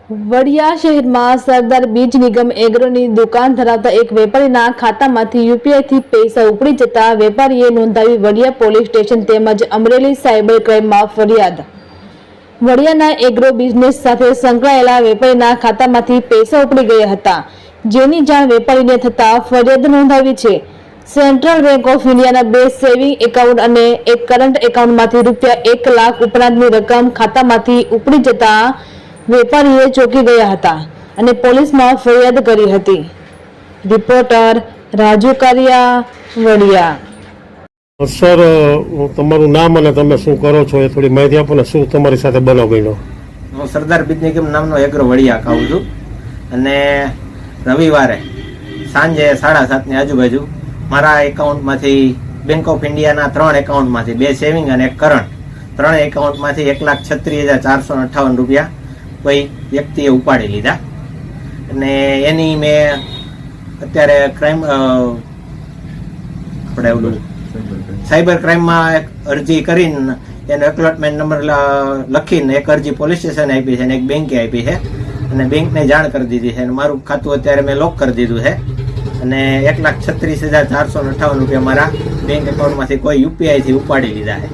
વડિયા શહેરમાં સરદાર બીજ નિગમ એગ્રોની દુકાન ધરાવતા એક વેપારીના ખાતામાંથી યુપીઆઈથી પૈસા ઉપડી જતા વેપારીએ નોંધાવી વડિયા પોલીસ સ્ટેશન તેમજ અમરેલી સાયબર ક્રાઇમમાં ફરિયાદ। વડિયાના એગ્રો બિઝનેસ સાથે સંકળાયેલા વેપારીના ખાતામાંથી પૈસા ઉપડી ગયા હતા, જેની જાણ વેપારીને થતા ફરિયાદ નોંધાવી છે। સેન્ટ્રલ બેંક ઓફ ઇન્ડિયાના 2 સેવિંગ એકાઉન્ટ અને એક કરંટ એકાઉન્ટમાંથી રૂપિયા 1 લાખ ઉપરાંતની રકમ ખાતામાંથી ઉપડી જતા વેપારીએ ચોંકી ગયા હતા અને પોલીસમાં ફરિયાદ કરી હતી। રિપોર્ટર રાજુ કારિયા, વડિયા। સર, તમારું નામ અને તમે શું કરો છો એ થોડી માહિતી આપો ને, શું તમારી સાથે બનાવ બન્યો? હું સરદાર બીજ નિગમ નામનો એગ્રો વડિયા ખાઉં છું અને રવિવારે સાંજે 7:30 ની આજુબાજુ મારા એકાઉન્ટમાંથી બેંક ઓફ ઇન્ડિયાના 3 એકાઉન્ટમાંથી 2 સેવિંગ અને એક કરંટ, 3 એકાઉન્ટમાંથી 1,36,458 રૂપિયા કોઈ વ્યક્તિએ ઉપાડી લીધા અને એની મેં અત્યારે ક્રાઇમ આપણે સાયબર ક્રાઇમમાં એક અરજી કરીને એનો એક્લોટમેન્ટ નંબર લખીને એક અરજી પોલીસ સ્ટેશન આપી છે અને એક બેંકે આપી છે અને બેંકને જાણ કરી દીધી છે અને મારું ખાતું અત્યારે મેં લોક કરી દીધું છે અને 1,36,458 રૂપિયા મારા બેંક એકાઉન્ટમાંથી કોઈ યુપીઆઈથી ઉપાડી લીધા છે।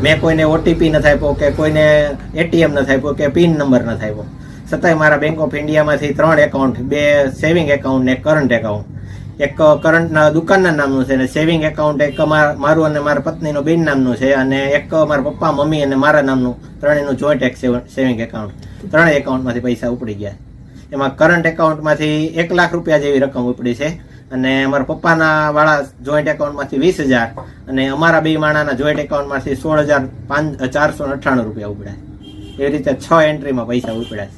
મેં કોઈને ઓટીપી નથી આપ્યો કે કોઈને એટીએમ નથી આપ્યો કે પિન નંબર નથી આપ્યો, છતાંય મારા બેંક ઓફ ઇન્ડિયામાંથી 3 એકાઉન્ટ, 2 સેવિંગ એકાઉન્ટ ને એક કરંટ એકાઉન્ટ, એક કરંટના દુકાનના નામનું છે અને સેવિંગ એકાઉન્ટ એક મારું અને મારા પત્નીનું બેન નામનું છે અને એક મારા પપ્પા, મમ્મી અને મારા નામનું, ત્રણેયનું જોઈન્ટ એક સેવિંગ એકાઉન્ટ, 3 એકાઉન્ટમાંથી પૈસા ઉપડી ગયા। એમાં કરંટ એકાઉન્ટમાંથી 1 લાખ રૂપિયા જેવી રકમ ઉપડી છે અને અમારા પપ્પાના વાળા જોઈન્ટ એકાઉન્ટમાંથી 20,000 અને અમારા 2 માણાના જોઈન્ટ એકાઉન્ટમાંથી 16,498 રૂપિયા ઉપડ્યા। એવી રીતે 6 એન્ટ્રીમાં પૈસા ઉપડ્યા છે।